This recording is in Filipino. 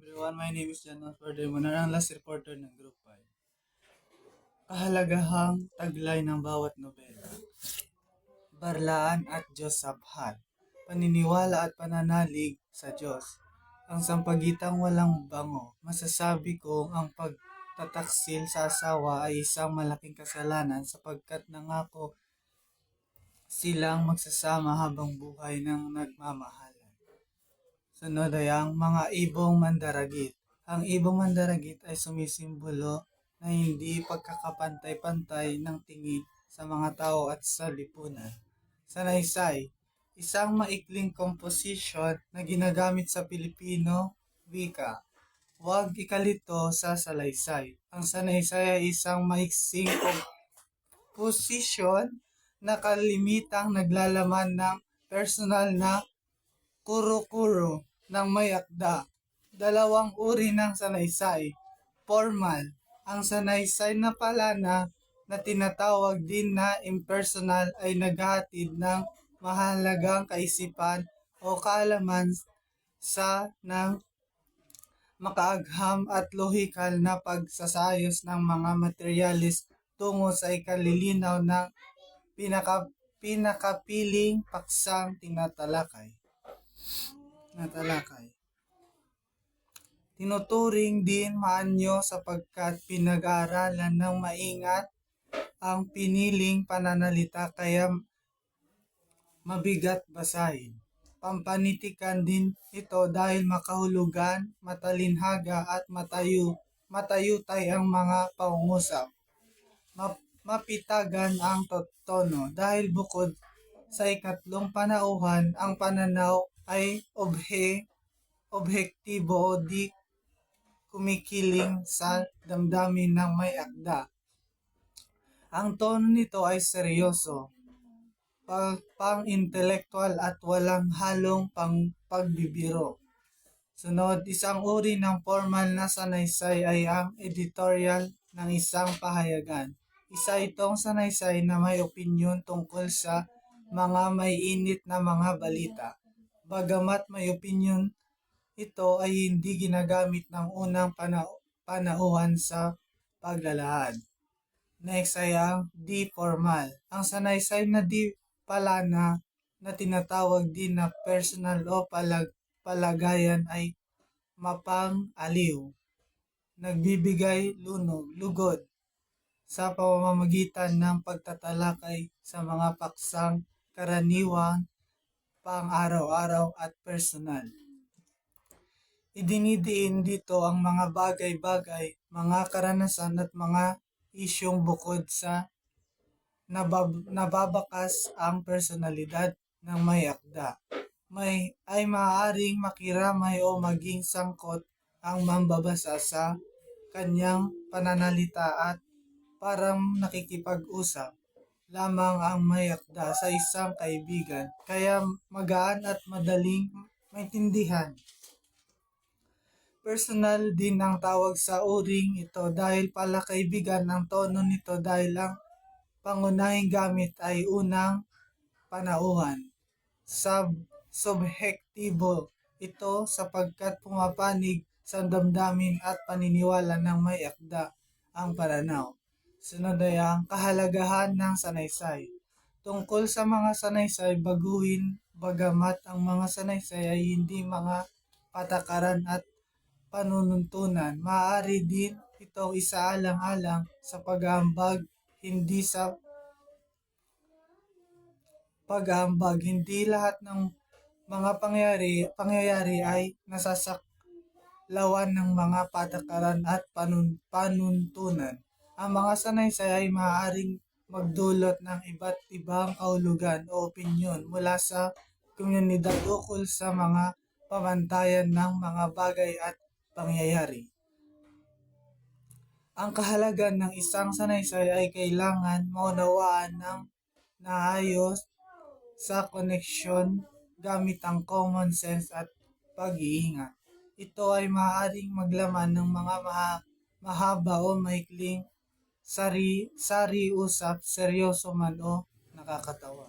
everyone, my name is John Furthermore, ang last reporter ng Group 5. Kahalagahang taglay ng bawat nobela. Barlaan at Diyos Sabhat. Paniniwala at pananalig sa Diyos. Ang sampagitang walang bango. Masasabi ko ang pagtataksil sa asawa ay isang malaking kasalanan sapagkat nangako silang magsasama habang buhay ng nagmamahalan. Sunod ay ang mga ibong mandaragit. Ang ibong mandaragit ay sumisimbolo na hindi pagkakapantay-pantay ng tingin sa mga tao at sa lipunan. Sanaysay, isang maikling komposisyon na ginagamit sa Pilipino wika. Huwag ikalito sa salaysay. Ang sanaysay ay isang maiksing komposisyon na kalimitang naglalaman ng personal na kuro-kuro ng may akda. Dalawang uri ng sanaysay. Formal. Ang sanaysay na palana na tinatawag din na impersonal ay naghahatid ng mahalagang kaisipan o kaalaman sa ng makaagham at lohikal na pagsasayos ng mga materialis tungo sa ikalilinaw ng pinakapiling paksang tinatalakay. Tinuturing din maanyo sapagkat pinag-aaralan ng maingat ang piniling pananalita kaya mabigat basahin. Pampanitikan din ito dahil makahulugan, matalinhaga at matayutay ang mga pangungusap. Mapitagan ang tono dahil bukod sa ikatlong panauhan, ang pananaw ay objektibo o di kumikiling sa damdamin ng may akda. Ang tono nito ay seryoso, pang-intelektual at walang halong pagbibiro. Sunod, isang uri ng formal na sanaysay ay ang editorial ng isang pahayagan. Isa itong sanaysay na may opinyon tungkol sa mga may init na mga balita. Bagamat may opinyon, ito ay hindi ginagamit ng unang panauhan sa paglalahad. Next ay ang di-formal. Ang sanaysay na di palana na tinatawag din na personal o palagayan ay mapang-aliw. Nagbibigay lugod sa pamamagitan ng pagtatalakay sa mga paksang karaniwang pang-araw-araw at personal. Idinidiin dito ang mga bagay-bagay, mga karanasan at mga isyong bukod sa nababakas ang personalidad ng may akda. Ay maaaring makiramay o maging sangkot ang mambabasa sa kanyang pananalita at parang nakikipag-usap lamang ang may akda sa isang kaibigan, kaya magaan at madaling maintindihan. Personal din ang tawag sa uring ito dahil pala kaibigan ang tono nito dahil ang pangunahing gamit ay unang panauhan. Subjektibo ito sapagkat pumapanig sa damdamin at paniniwala ng may akda ang pananaw. Sunod ay ang kahalagahan ng sanaysay. Tungkol sa mga sanaysay, baguhin bagamat ang mga sanaysay ay hindi mga patakaran at panununtunan. Maaari din itong isaalang-alang sa pag-aambag, hindi sa pag-aambag. Hindi lahat ng mga pangyayari ay nasasaklawan ng mga patakaran at panuntunan. Ang mga sanaysay ay maaaring magdulot ng iba't ibang kahulugan o opinyon mula sa komunidad ukol sa mga pamantayan ng mga bagay at pangyayari. Ang kahalagan ng isang sanaysay ay kailangan maunawaan ng naayos sa koneksyon gamit ang common sense at pag-iingat. Ito ay maaaring maglaman ng mga mahaba o maikling sari-usap, seryoso man o nakakatawa.